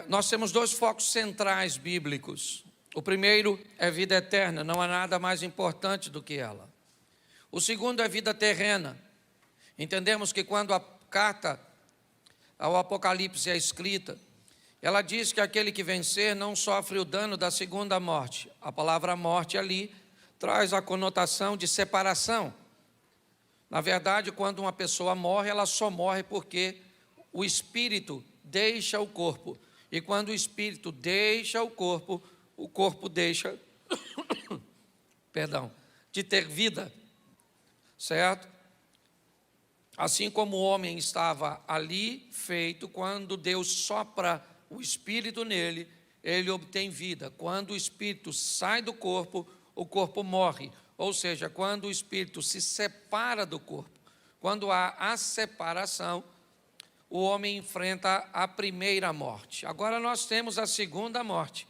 Nós temos dois focos centrais bíblicos. O primeiro é vida eterna, não há nada mais importante do que ela. O segundo é vida terrena. Entendemos que quando a carta ao Apocalipse é escrita, ela diz que aquele que vencer não sofre o dano da segunda morte. A palavra morte ali traz a conotação de separação. Na verdade, quando uma pessoa morre, ela só morre porque o espírito deixa o corpo. E quando o espírito deixa o corpo deixa, de ter vida, certo? Assim como o homem estava ali feito, quando Deus sopra o espírito nele, ele obtém vida. Quando o espírito sai do corpo, o corpo morre. Ou seja, quando o espírito se separa do corpo, quando há a separação, o homem enfrenta a primeira morte. Agora nós temos a segunda morte,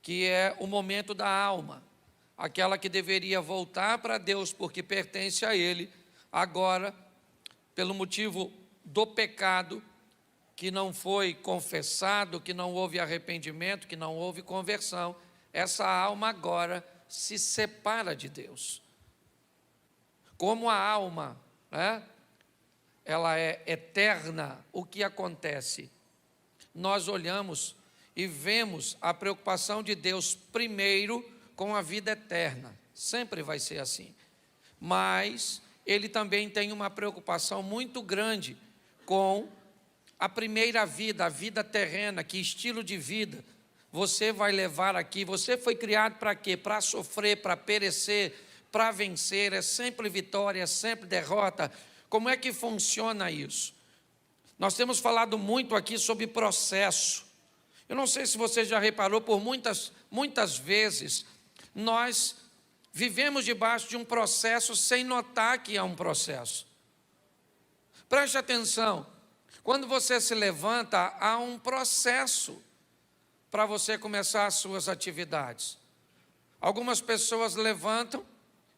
que é o momento da alma, aquela que deveria voltar para Deus porque pertence a Ele, agora, pelo motivo do pecado, que não foi confessado, que não houve arrependimento, que não houve conversão, essa alma agora se separa de Deus. Como a alma, ela é eterna, o que acontece? Nós olhamos e vemos a preocupação de Deus primeiro com a vida eterna. Sempre vai ser assim. Mas Ele também tem uma preocupação muito grande com a primeira vida, a vida terrena. Que estilo de vida você vai levar aqui? Você foi criado para quê? Para sofrer, para perecer, para vencer. É sempre vitória, é sempre derrota. Como é que funciona isso? Nós temos falado muito aqui sobre processo. Eu não sei se você já reparou, por muitas vezes, nós vivemos debaixo de um processo sem notar que é um processo. Preste atenção, quando você se levanta, há um processo para você começar as suas atividades. Algumas pessoas levantam,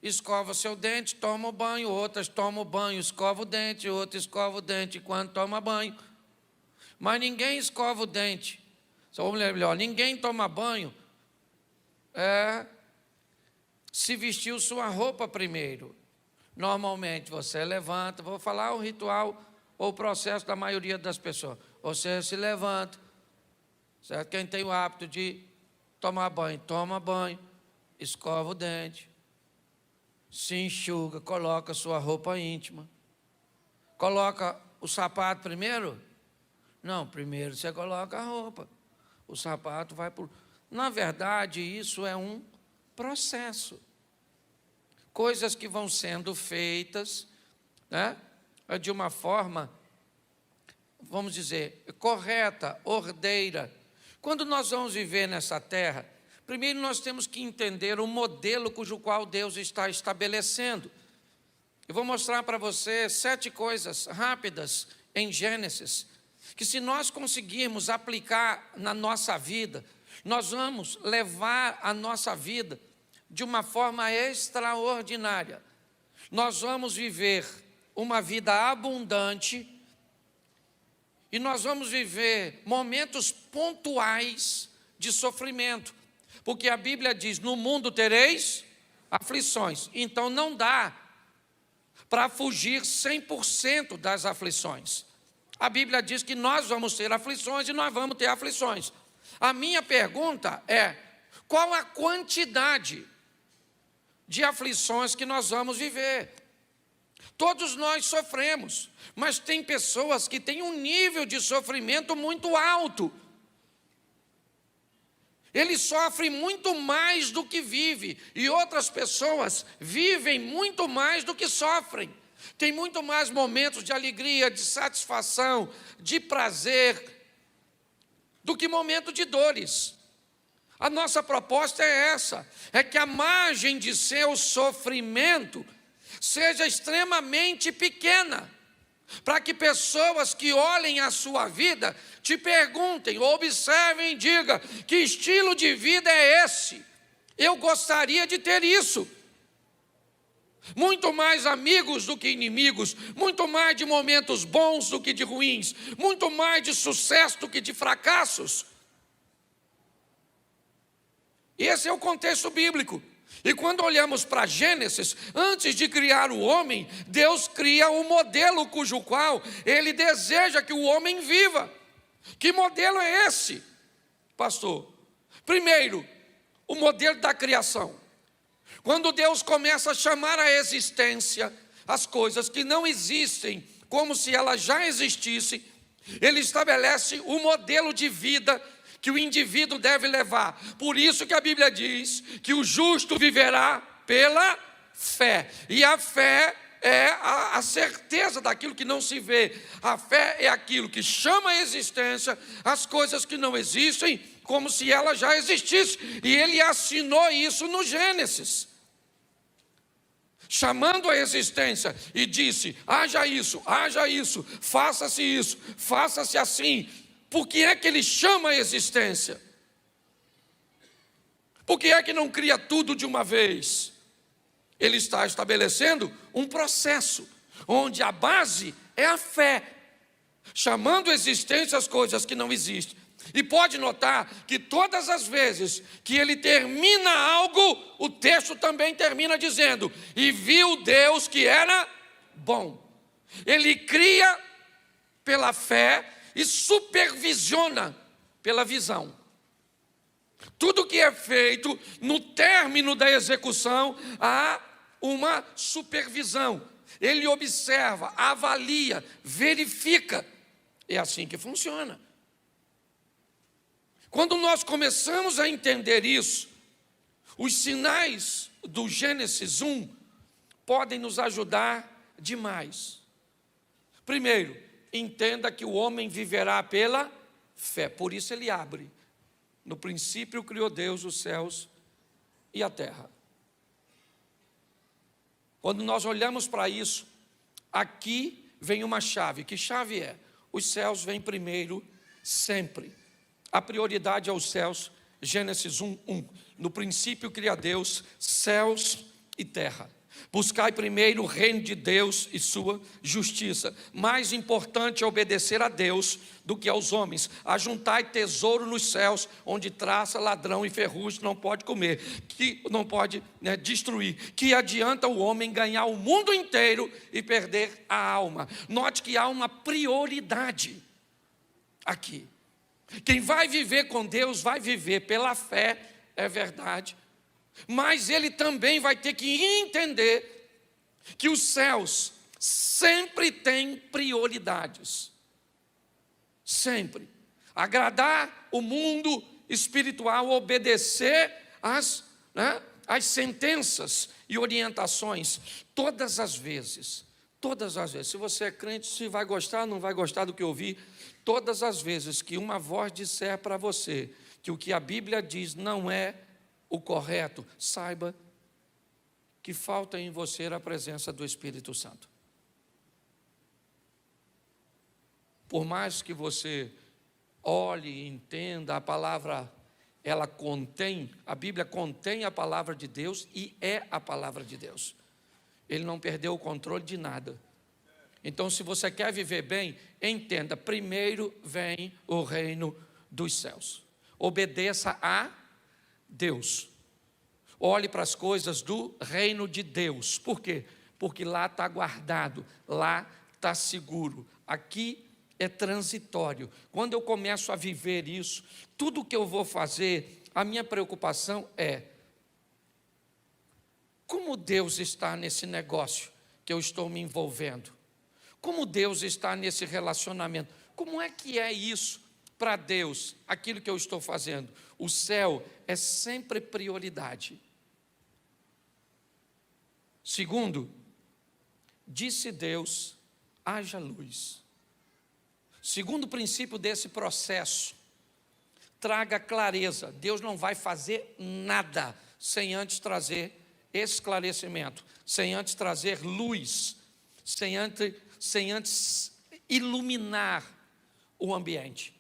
escova seu dente, toma o banho, outras tomam o banho, escova o dente, outra escova o dente enquanto toma banho. Mas ninguém escova o dente, ou melhor, ninguém toma banho, se vestiu sua roupa primeiro. Normalmente você levanta, vou falar o ritual ou o processo da maioria das pessoas. Você se levanta, certo? Quem tem o hábito de tomar banho, toma banho, escova o dente, se enxuga, coloca sua roupa íntima. Coloca o sapato primeiro? Não, primeiro você coloca a roupa. O sapato vai por... Na verdade, isso é um processo. Coisas que vão sendo feitas, de uma forma, vamos dizer, correta, ordeira. Quando nós vamos viver nessa terra, primeiro nós temos que entender o modelo cujo qual Deus está estabelecendo. Eu vou mostrar para você 7 coisas rápidas em Gênesis, que se nós conseguirmos aplicar na nossa vida, nós vamos levar a nossa vida de uma forma extraordinária. Nós vamos viver uma vida abundante e nós vamos viver momentos pontuais de sofrimento, porque a Bíblia diz, no mundo tereis aflições. Então não dá para fugir 100% das aflições. A Bíblia diz que nós vamos ter aflições e nós vamos ter aflições. A minha pergunta é, qual a quantidade de aflições que nós vamos viver? Todos nós sofremos, mas tem pessoas que têm um nível de sofrimento muito alto. Ele sofre muito mais do que vive, e outras pessoas vivem muito mais do que sofrem. Tem muito mais momentos de alegria, de satisfação, de prazer, do que momento de dores. A nossa proposta é essa, é que a margem de seu sofrimento seja extremamente pequena, para que pessoas que olhem a sua vida te perguntem, observem e digam, que estilo de vida é esse? Eu gostaria de ter isso. muito mais amigos do que inimigos, muito mais de momentos bons do que de ruins, muito mais de sucesso do que de fracassos. Esse é o contexto bíblico. E quando olhamos para Gênesis, antes de criar o homem, Deus cria um modelo cujo qual Ele deseja que o homem viva. Que modelo é esse, pastor? Primeiro, o modelo da criação. Quando Deus começa a chamar à existência as coisas que não existem, como se elas já existissem, Ele estabelece o modelo de vida que o indivíduo deve levar. Por isso que a Bíblia diz que o justo viverá pela fé. E a fé é a certeza daquilo que não se vê. A fé é aquilo que chama à existência as coisas que não existem, como se elas já existissem. E Ele assinou isso no Gênesis, chamando a existência, e disse: haja isso, faça-se assim. Por que é que Ele chama a existência? Por que é que não cria tudo de uma vez? Ele está estabelecendo um processo, onde a base é a fé, chamando a existência as coisas que não existem. E pode notar que todas as vezes que ele termina algo, o texto também termina dizendo: e viu Deus que era bom. Ele cria pela fé e supervisiona pela visão. Tudo que é feito, no término da execução, há uma supervisão. Ele observa, avalia, verifica. É assim que funciona. Quando nós começamos a entender isso, os sinais do Gênesis 1 podem nos ajudar demais. Primeiro, entenda que o homem viverá pela fé. Por isso ele abre: no princípio criou Deus os céus e a terra. Quando nós olhamos para isso, aqui vem uma chave. Que chave é? Os céus vêm primeiro, sempre. A prioridade é os céus. Gênesis 1:1. No princípio cria Deus céus e terra. Buscai primeiro o reino de Deus e sua justiça. Mais importante é obedecer a Deus do que aos homens. Ajuntai tesouro nos céus, onde traça, ladrão e ferrugem não pode comer, que não pode destruir. Que adianta o homem ganhar o mundo inteiro e perder a alma? Note que há uma prioridade aqui. Quem vai viver com Deus vai viver pela fé, é verdade. Mas ele também vai ter que entender que os céus sempre têm prioridades. Sempre. Agradar o mundo espiritual, obedecer às sentenças e orientações. Todas as vezes. Se você é crente, se vai gostar ou não vai gostar do que ouvir, todas as vezes que uma voz disser para você que o que a Bíblia diz não é o correto, saiba que falta em você a presença do Espírito Santo. Por mais que você olhe e entenda, a palavra, a Bíblia contém a palavra de Deus e é a palavra de Deus. Ele não perdeu o controle de nada. Então, se você quer viver bem, entenda: primeiro vem o reino dos céus. Obedeça a Deus. Olhe para as coisas do reino de Deus. Por quê? Porque lá está guardado, lá está seguro. Aqui é transitório. Quando eu começo a viver isso, tudo que eu vou fazer, a minha preocupação é: como Deus está nesse negócio que eu estou me envolvendo? Como Deus está nesse relacionamento? Como é que é isso para Deus, aquilo que eu estou fazendo? O céu é sempre prioridade. Segundo, disse Deus: haja luz. Segundo princípio desse processo, traga clareza. Deus não vai fazer nada sem antes trazer esclarecimento, sem antes trazer luz, sem antes iluminar o ambiente.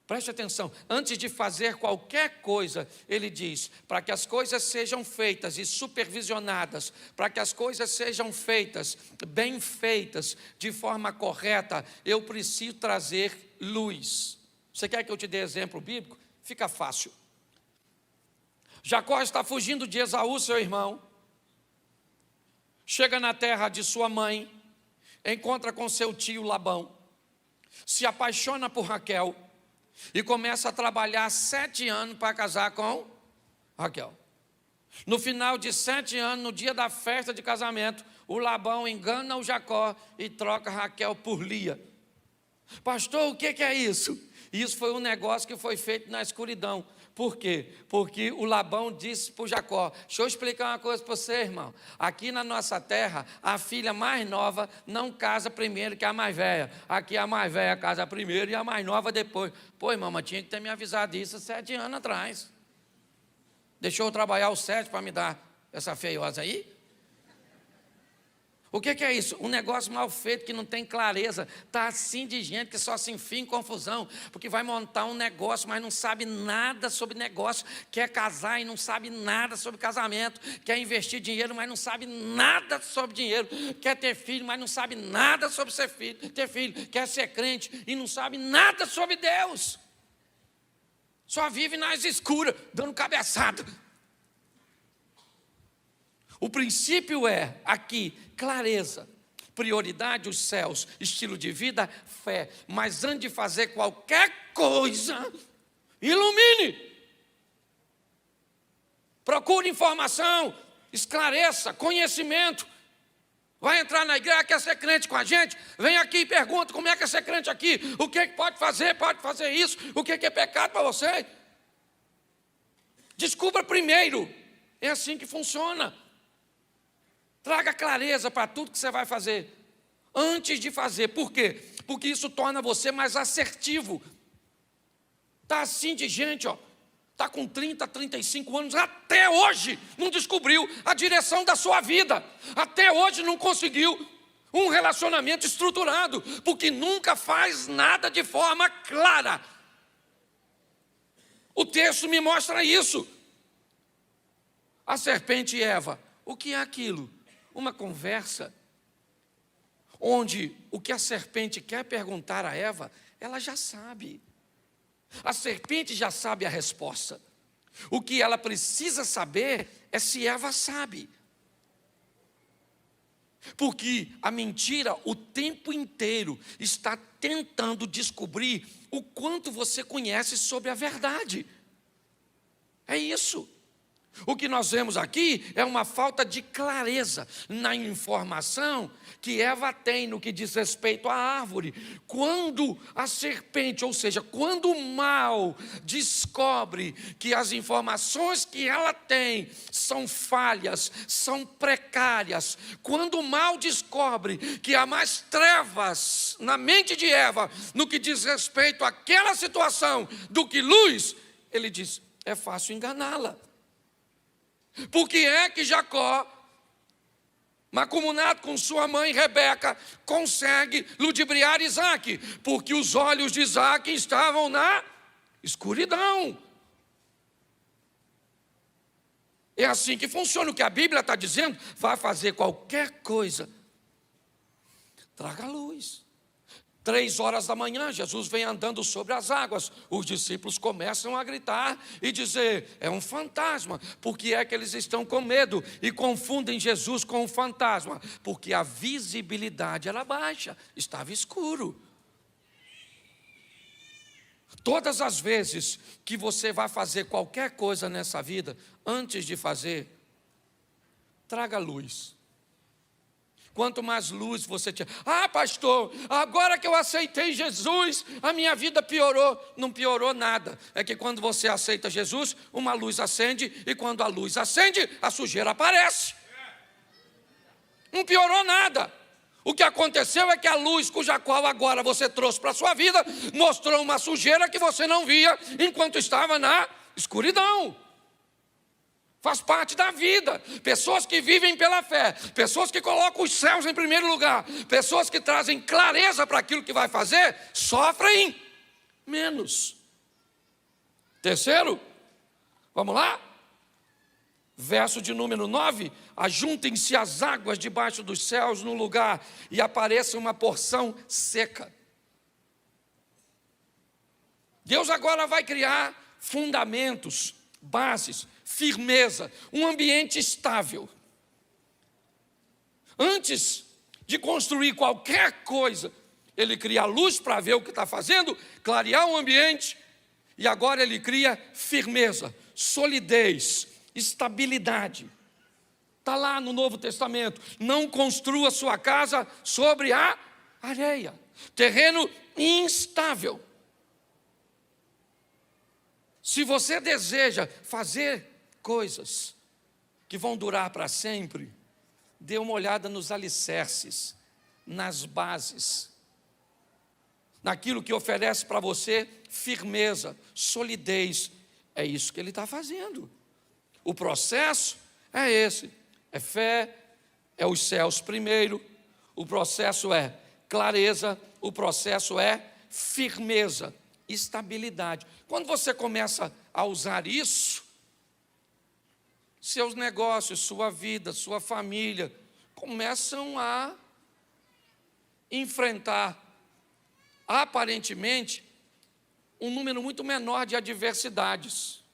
Preste atenção, antes de fazer qualquer coisa, ele diz, para que as coisas sejam feitas e supervisionadas, para que as coisas sejam feitas, bem feitas, de forma correta, eu preciso trazer luz. Você quer que eu te dê exemplo bíblico? Fica fácil. Jacó está fugindo de Esaú, seu irmão, chega na terra de sua mãe, encontra com seu tio Labão, se apaixona por Raquel, e começa a trabalhar 7 anos para casar com Raquel. No final de 7 anos, no dia da festa de casamento, o Labão engana o Jacó e troca Raquel por Lia. Pastor, o que é isso? Isso foi um negócio que foi feito na escuridão. Por quê? Porque o Labão disse para o Jacó, deixa eu explicar uma coisa para você, irmão. Aqui na nossa terra, a filha mais nova não casa primeiro que a mais velha. Aqui a mais velha casa primeiro e a mais nova depois. Pô, irmão, mas tinha que ter me avisado isso 7 anos atrás. Deixou eu trabalhar os 7 para me dar essa feiosa aí? O que é isso? Um negócio mal feito que não tem clareza. Está assim de gente que só se enfia em confusão, porque vai montar um negócio, mas não sabe nada sobre negócio, quer casar e não sabe nada sobre casamento, quer investir dinheiro, mas não sabe nada sobre dinheiro, quer ter filho, mas não sabe nada sobre ter filho, quer ser crente e não sabe nada sobre Deus. Só vive nas escuras, dando cabeçada. O princípio é, aqui, clareza, prioridade, os céus, estilo de vida, fé. Mas antes de fazer qualquer coisa, ilumine. Procure informação, esclareça, conhecimento. Vai entrar na igreja, quer ser crente com a gente? Vem aqui e pergunta como é que é ser crente aqui. O que pode fazer isso. O que é pecado para você? Descubra primeiro. É assim que funciona. Traga clareza para tudo que você vai fazer, antes de fazer. Por quê? Porque isso torna você mais assertivo. Está assim de gente, está com 30, 35 anos, até hoje não descobriu a direção da sua vida. Até hoje não conseguiu um relacionamento estruturado, porque nunca faz nada de forma clara. O texto me mostra isso. A serpente e Eva, o que é aquilo? Uma conversa onde o que a serpente quer perguntar a Eva, ela já sabe. A serpente já sabe a resposta. O que ela precisa saber é se Eva sabe. Porque a mentira o tempo inteiro está tentando descobrir o quanto você conhece sobre a verdade. É isso. O que nós vemos aqui é uma falta de clareza na informação que Eva tem no que diz respeito à árvore. Quando a serpente, ou seja, quando o mal descobre que as informações que ela tem são falhas, são precárias, quando o mal descobre que há mais trevas na mente de Eva no que diz respeito àquela situação do que luz, ele diz, é fácil enganá-la. Por que é que Jacó, mancomunado com sua mãe Rebeca, consegue ludibriar Isaac? Porque os olhos de Isaac estavam na escuridão. É assim que funciona. O que a Bíblia está dizendo, vai fazer qualquer coisa, traga luz. 3 horas da manhã, Jesus vem andando sobre as águas. Os discípulos começam a gritar e dizer, é um fantasma. Por que é que eles estão com medo e confundem Jesus com um fantasma? Porque a visibilidade era baixa, estava escuro. Todas as vezes que você vai fazer qualquer coisa nessa vida, antes de fazer, traga luz. Quanto mais luz você tiver. Ah, pastor, agora que eu aceitei Jesus, a minha vida piorou. Não piorou nada. É que quando você aceita Jesus, uma luz acende, e quando a luz acende, a sujeira aparece. Não piorou nada. O que aconteceu é que a luz cuja qual agora você trouxe para a sua vida, mostrou uma sujeira que você não via enquanto estava na escuridão. Faz parte da vida. Pessoas que vivem pela fé, pessoas que colocam os céus em primeiro lugar, pessoas que trazem clareza para aquilo que vai fazer, sofrem menos. Terceiro, vamos lá? Verso de número 9: ajuntem-se as águas debaixo dos céus no lugar e apareça uma porção seca. Deus agora vai criar fundamentos, bases, firmeza, um ambiente estável. Antes de construir qualquer coisa, Ele cria a luz para ver o que está fazendo, clarear o ambiente, e agora Ele cria firmeza, solidez, estabilidade. Está lá no Novo Testamento: não construa sua casa sobre a areia, terreno instável. Se você deseja fazer coisas que vão durar para sempre, dê uma olhada nos alicerces, nas bases, naquilo que oferece para você firmeza, solidez. É isso que Ele está fazendo. O processo é esse: é fé, é os céus primeiro, o processo é clareza, o processo é firmeza, estabilidade. Quando você começa a usar isso, seus negócios, sua vida, sua família começam a enfrentar, aparentemente, um número muito menor de adversidades.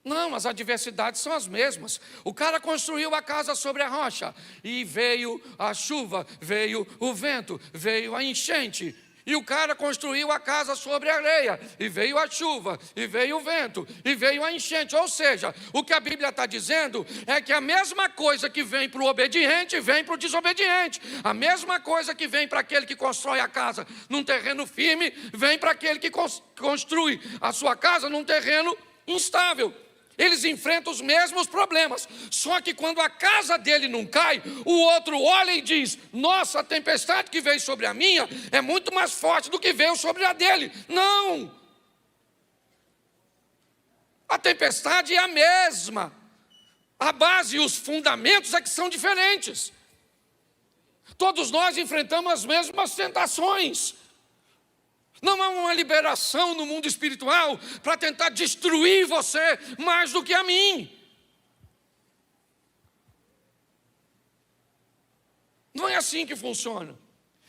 Não, as adversidades são as mesmas. O cara construiu a casa sobre a rocha, e veio a chuva, veio o vento, veio a enchente. E o cara construiu a casa sobre a areia, e veio a chuva, e veio o vento, e veio a enchente. Ou seja, o que a Bíblia está dizendo é que a mesma coisa que vem para o obediente, vem para o desobediente. A mesma coisa que vem para aquele que constrói a casa num terreno firme, vem para aquele que construi a sua casa num terreno instável. Eles enfrentam os mesmos problemas, só que quando a casa dele não cai, o outro olha e diz: nossa, a tempestade que veio sobre a minha é muito mais forte do que veio sobre a dele. Não! A tempestade é a mesma, a base e os fundamentos é que são diferentes. Todos nós enfrentamos as mesmas tentações. Não há uma liberação no mundo espiritual para tentar destruir você mais do que a mim. Não é assim que funciona.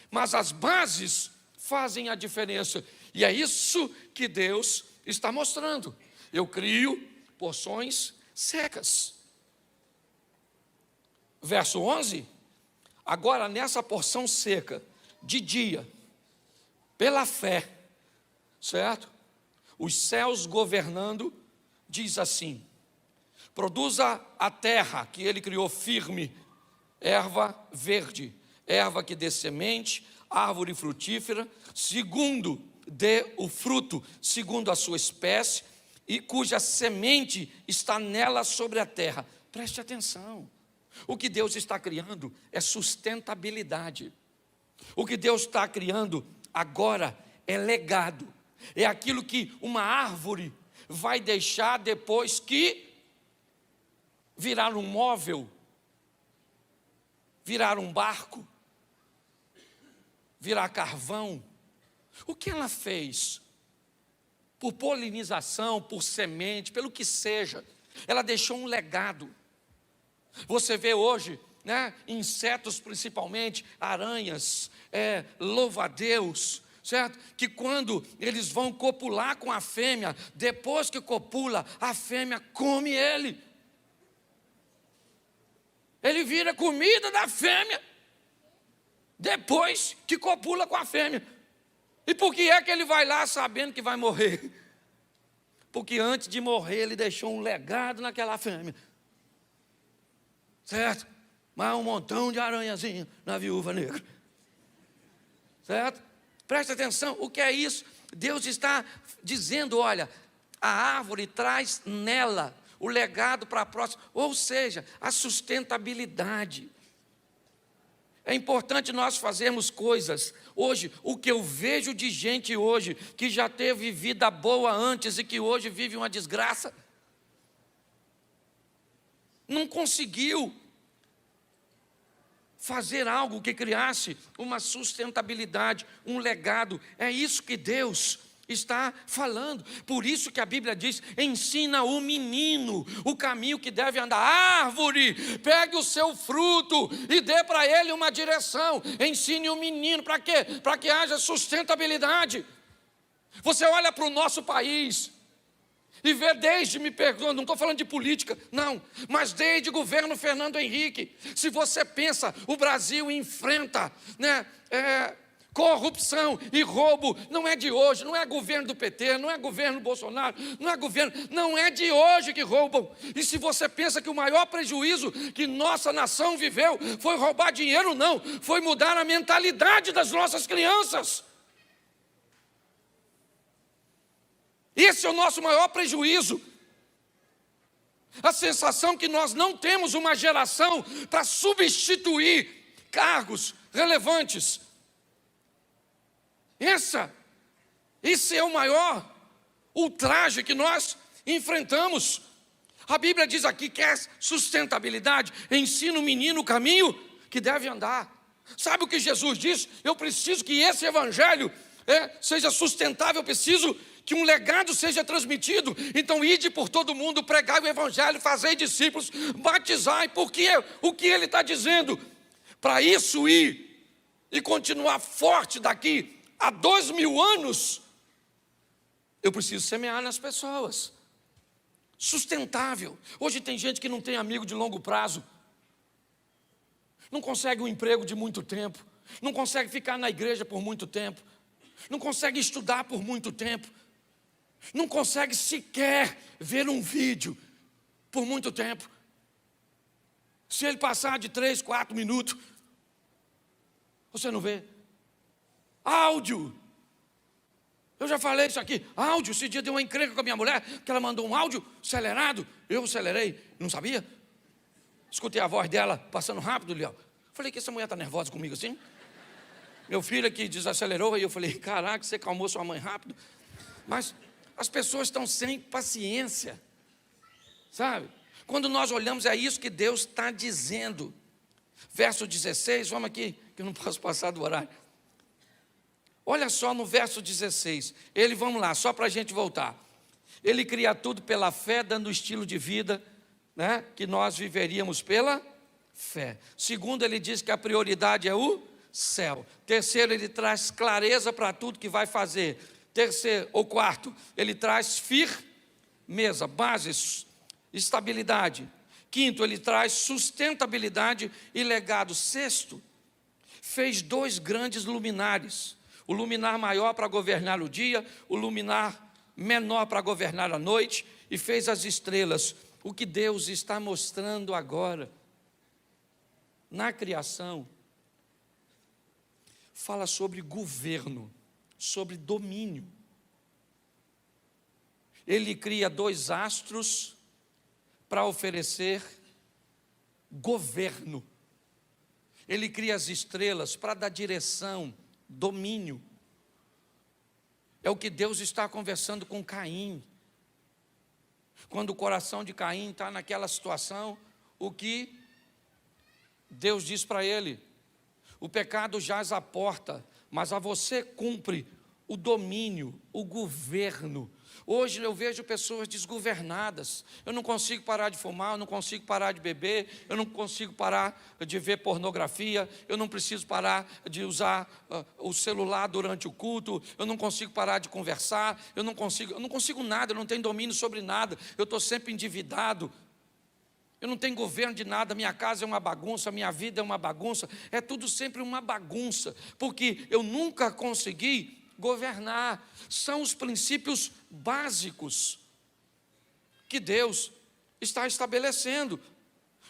Mas as bases fazem a diferença. E é isso que Deus está mostrando. Eu crio porções secas. Verso 11. Agora, nessa porção seca, de dia, pela fé, certo? Os céus governando, diz assim: produza a terra que Ele criou firme, erva verde, erva que dê semente, árvore frutífera, segundo dê o fruto, segundo a sua espécie, e cuja semente está nela sobre a terra. Preste atenção, o que Deus está criando é sustentabilidade. O que Deus está criando agora é legado, é aquilo que uma árvore vai deixar depois que virar um móvel, virar um barco, virar carvão. O que ela fez? Por polinização, por semente, pelo que seja, ela deixou um legado. Você vê hoje, insetos principalmente, aranhas, louva-a-Deus, certo? Que quando eles vão copular com a fêmea, depois que copula, a fêmea come ele. Ele vira comida da fêmea, depois que copula com a fêmea. E por que é que ele vai lá sabendo que vai morrer? Porque antes de morrer ele deixou um legado naquela fêmea. Certo? Mas um montão de aranhazinha na viúva negra. Certo? Presta atenção, o que é isso? Deus está dizendo: olha, a árvore traz nela o legado para a próxima, ou seja, a sustentabilidade. É importante nós fazermos coisas. Hoje, o que eu vejo de gente hoje, que já teve vida boa antes e que hoje vive uma desgraça, não conseguiu fazer algo que criasse uma sustentabilidade, um legado. É isso que Deus está falando. Por isso que a Bíblia diz: ensina o menino o caminho que deve andar. Árvore, pegue o seu fruto e dê para ele uma direção. Ensine o menino, para quê? Para que haja sustentabilidade. Você olha para o nosso país e vê desde, me perdoa, não estou falando de política, não, mas desde o governo Fernando Henrique. Se você pensa, o Brasil enfrenta, corrupção e roubo, não é de hoje, não é governo do PT, não é governo Bolsonaro, não é de hoje que roubam. E se você pensa que o maior prejuízo que nossa nação viveu foi roubar dinheiro, não, foi mudar a mentalidade das nossas crianças. Esse é o nosso maior prejuízo. A sensação que nós não temos uma geração para substituir cargos relevantes. Esse é o maior ultraje que nós enfrentamos. A Bíblia diz aqui que é sustentabilidade. Ensina o menino o caminho que deve andar. Sabe o que Jesus diz? Eu preciso que esse evangelho seja sustentável, eu preciso que um legado seja transmitido. Então ide por todo mundo, pregai o evangelho, fazei discípulos, batizai, porque o que ele está dizendo? Para isso ir e continuar forte daqui a 2000 anos, eu preciso semear nas pessoas. Sustentável. Hoje tem gente que não tem amigo de longo prazo, não consegue um emprego de muito tempo, não consegue ficar na igreja por muito tempo, não consegue estudar por muito tempo, não consegue sequer ver um vídeo por muito tempo. Se ele passar de 3, 4 minutos, você não vê. Áudio. Eu já falei isso aqui. Áudio. Esse dia deu uma encrenca com a minha mulher, que ela mandou um áudio acelerado. Eu acelerei, não sabia. Escutei a voz dela passando rápido, Léo. Falei que essa mulher está nervosa comigo assim. Meu filho aqui desacelerou, e eu falei: caraca, você calmou sua mãe rápido. Mas as pessoas estão sem paciência, sabe? Quando nós olhamos, é isso que Deus está dizendo. Verso 16, vamos aqui, que eu não posso passar do horário. Olha só no verso 16, vamos lá, só para a gente voltar. Ele cria tudo pela fé, dando o estilo de vida, que nós viveríamos pela fé. Segundo, ele diz que a prioridade é o céu. Terceiro, ele traz clareza para tudo que vai fazer. Quarto, ele traz firmeza, bases, estabilidade. Quinto, ele traz sustentabilidade e legado. Sexto, fez 2 grandes luminares. O luminar maior para governar o dia, o luminar menor para governar a noite, e fez as estrelas. O que Deus está mostrando agora, na criação, fala sobre governo, sobre domínio. Ele cria 2 astros para oferecer governo. Ele cria as estrelas para dar direção, domínio. É o que Deus está conversando com Caim. Quando o coração de Caim está naquela situação, o que Deus diz para ele: o pecado jaz à porta, mas a você cumpre o domínio, o governo. Hoje eu vejo pessoas desgovernadas. Eu não consigo parar de fumar, eu não consigo parar de beber, eu não consigo parar de ver pornografia, eu não preciso parar de usar o celular durante o culto, eu não consigo parar de conversar, eu não consigo nada, eu não tenho domínio sobre nada, eu estou sempre endividado. Eu não tenho governo de nada, minha casa é uma bagunça, minha vida é uma bagunça, é tudo sempre uma bagunça, porque eu nunca consegui governar. São os princípios básicos que Deus está estabelecendo.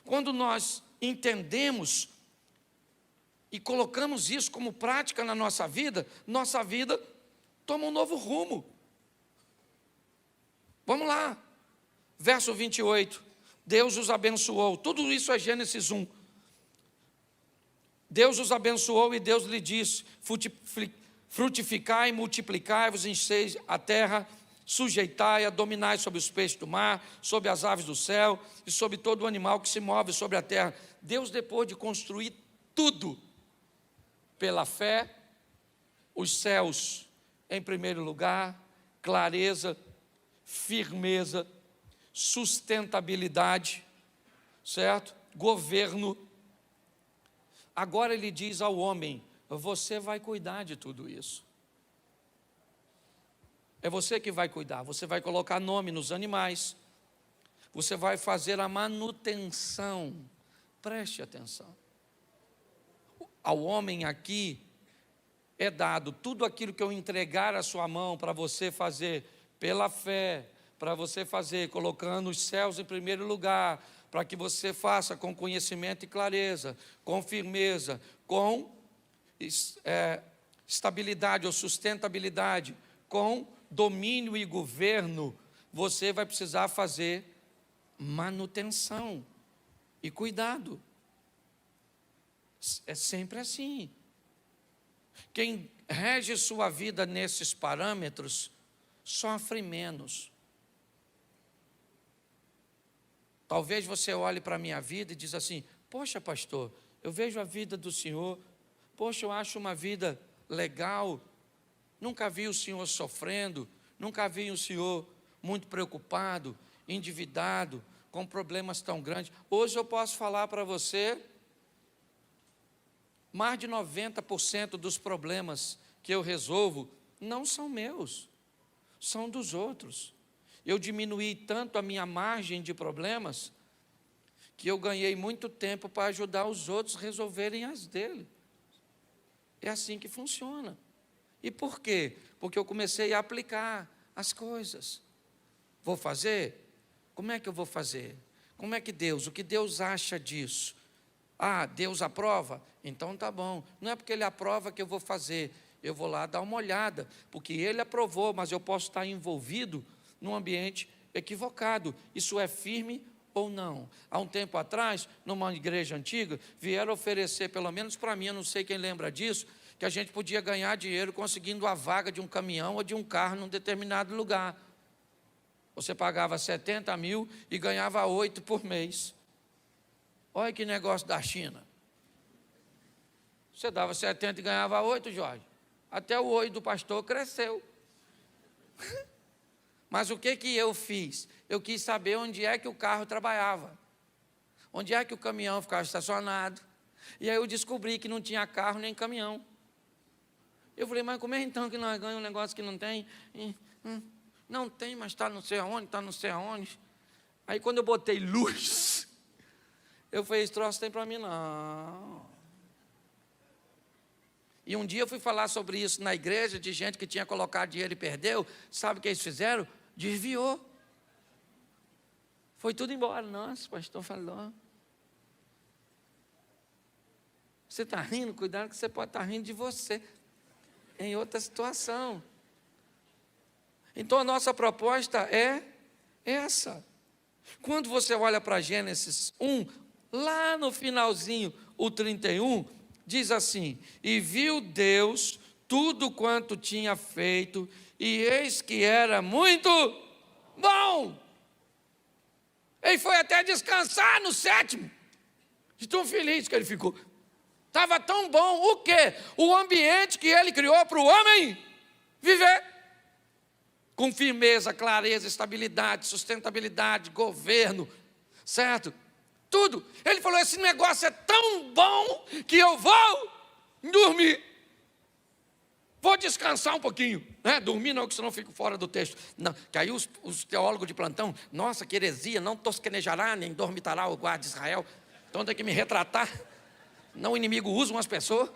Quando nós entendemos e colocamos isso como prática na nossa vida toma um novo rumo. Vamos lá, verso 28. Deus os abençoou. Tudo isso é Gênesis 1. Deus os abençoou e Deus lhe disse: frutificai, multiplicai-vos, enchei a terra, sujeitai-a, dominai sobre os peixes do mar, sobre as aves do céu e sobre todo o animal que se move sobre a terra. Deus, depois de construir tudo pela fé, os céus em primeiro lugar, clareza, firmeza, sustentabilidade, certo? Governo. Agora ele diz ao homem: você vai cuidar de tudo isso. É você que vai cuidar, você vai colocar nome nos animais, você vai fazer a manutenção. Preste atenção. Ao homem aqui é dado tudo aquilo que eu entregar à sua mão para você fazer pela fé, para você fazer colocando os céus em primeiro lugar, para que você faça com conhecimento e clareza, com firmeza, com estabilidade ou sustentabilidade, com domínio e governo. Você vai precisar fazer manutenção e cuidado. É sempre assim. Quem rege sua vida nesses parâmetros sofre menos. Talvez você olhe para a minha vida e diz assim: poxa, pastor, eu vejo a vida do senhor, poxa, eu acho uma vida legal, nunca vi o senhor sofrendo, nunca vi o senhor muito preocupado, endividado, com problemas tão grandes. Hoje eu posso falar para você, mais de 90% dos problemas que eu resolvo não são meus, são dos outros. Eu diminuí tanto a minha margem de problemas, que eu ganhei muito tempo para ajudar os outros a resolverem as dele. É assim que funciona. E por quê? Porque eu comecei a aplicar as coisas. Vou fazer? Como é que eu vou fazer? Como é que Deus, o que Deus acha disso? Ah, Deus aprova? Então tá bom. Não é porque Ele aprova que eu vou fazer. Eu vou lá dar uma olhada, porque Ele aprovou, mas eu posso estar envolvido num ambiente equivocado. Isso é firme ou não? Há um tempo atrás, numa igreja antiga, vieram oferecer, pelo menos para mim, eu não sei quem lembra disso, que a gente podia ganhar dinheiro conseguindo a vaga de um caminhão ou de um carro num determinado lugar. Você pagava 70 mil e ganhava 8 por mês. Olha que negócio da China. Você dava 70 e ganhava 8, Jorge. Até o olho do pastor cresceu. Mas o que eu fiz? Eu quis saber onde é que o carro trabalhava. Onde é que o caminhão ficava estacionado. E aí eu descobri que não tinha carro nem caminhão. Eu falei: mas como é então que nós ganhamos um negócio que não tem? Não tem, mas está não sei aonde, está não sei aonde. Aí quando eu botei luz, eu falei: esse troço tem para mim não. E um dia eu fui falar sobre isso na igreja, de gente que tinha colocado dinheiro e perdeu. Sabe o que eles fizeram? Desviou. Foi tudo embora. Nossa, o pastor falou. Você está rindo? Cuidado que você pode estar rindo de você, em outra situação. Então a nossa proposta é essa. Quando você olha para Gênesis 1, lá no finalzinho, o 31, diz assim: e viu Deus tudo quanto tinha feito, e eis que era muito bom. Ele foi até descansar no 7º, de tão feliz que ele ficou. Estava tão bom, o quê? O ambiente que ele criou para o homem viver. Com firmeza, clareza, estabilidade, sustentabilidade, governo, certo? Tudo. Ele falou: esse negócio é tão bom que eu vou dormir. Vou descansar um pouquinho. Dormir não, que senão eu fico fora do texto. Não, que aí os teólogos de plantão: nossa, que heresia, não tosquenejará, nem dormitará o guarda de Israel. Então tem que me retratar. Não, o inimigo usa umas pessoas,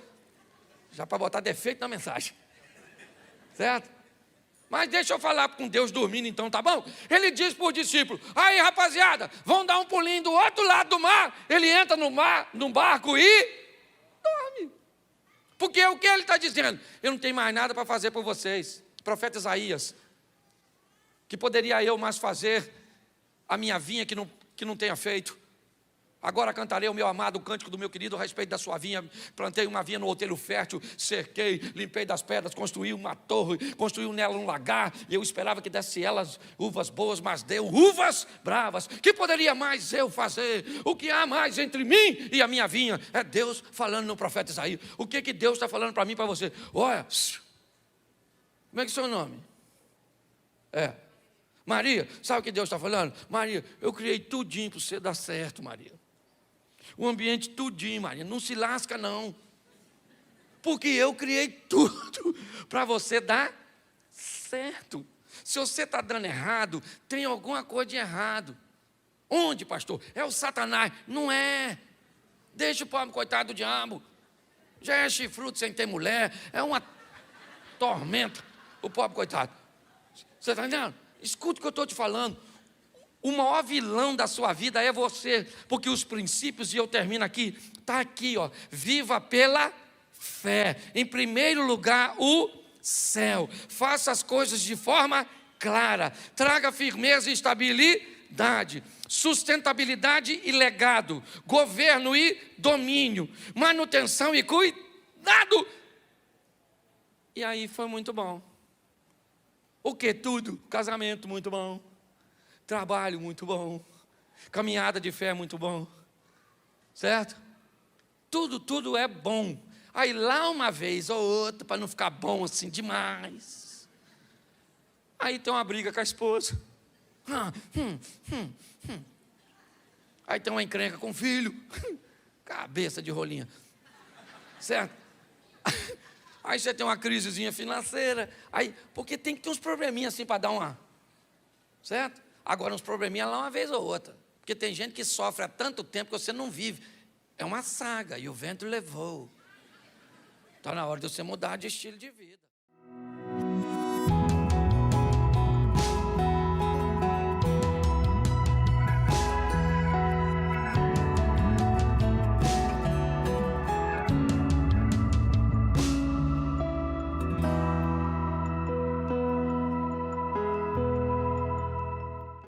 já para botar defeito na mensagem. Certo? Mas deixa eu falar com Deus dormindo então, tá bom? Ele diz para os discípulos: aí rapaziada, vão dar um pulinho do outro lado do mar. Ele entra no barco e dorme. Porque o que ele está dizendo? Eu não tenho mais nada para fazer por vocês. Profeta Isaías: que poderia eu mais fazer a minha vinha que não tenha feito? Agora cantarei o meu amado, o cântico do meu querido a respeito da sua vinha. Plantei uma vinha no outeiro fértil, cerquei, limpei das pedras, construí uma torre, construí nela um lagar, e eu esperava que desse elas uvas boas, mas deu uvas bravas. Que poderia mais eu fazer? O que há mais entre mim e a minha vinha? É Deus falando no profeta Isaías. O que Deus está falando para mim e para você? Olha, como é que é o seu nome? É. Maria, sabe o que Deus está falando? Maria, eu criei tudinho para você dar certo, Maria. O ambiente tudinho, Maria. Não se lasca, não. Porque eu criei tudo para você dar certo. Se você está dando errado, tem alguma coisa de errado. Onde, pastor? É o Satanás. Não é. Deixa o pobre coitado do diabo. Já é chifrudo sem ter mulher. É uma tormenta, o pobre coitado. Você está entendendo? Escuta o que eu estou te falando. O maior vilão da sua vida é você. Porque os princípios, e eu termino aqui, está aqui, ó. Viva pela fé. Em primeiro lugar, o céu. Faça as coisas de forma clara. Traga firmeza e estabilidade. Sustentabilidade e legado. Governo e domínio. Manutenção e cuidado. E aí foi muito bom. O que? Tudo. Casamento muito bom. Trabalho muito bom. Caminhada de fé muito bom. Certo? Tudo é bom. Aí lá uma vez ou outra, para não ficar bom assim demais. Aí tem uma briga com a esposa. Aí tem uma encrenca com o filho. Cabeça de rolinha. Certo? Aí você tem uma crisezinha financeira. Aí, porque tem que ter uns probleminhas assim para dar uma. Certo? Agora uns probleminhas lá uma vez ou outra. Porque tem gente que sofre há tanto tempo que você não vive. É uma saga e o vento levou. Está na hora de você mudar de estilo de vida.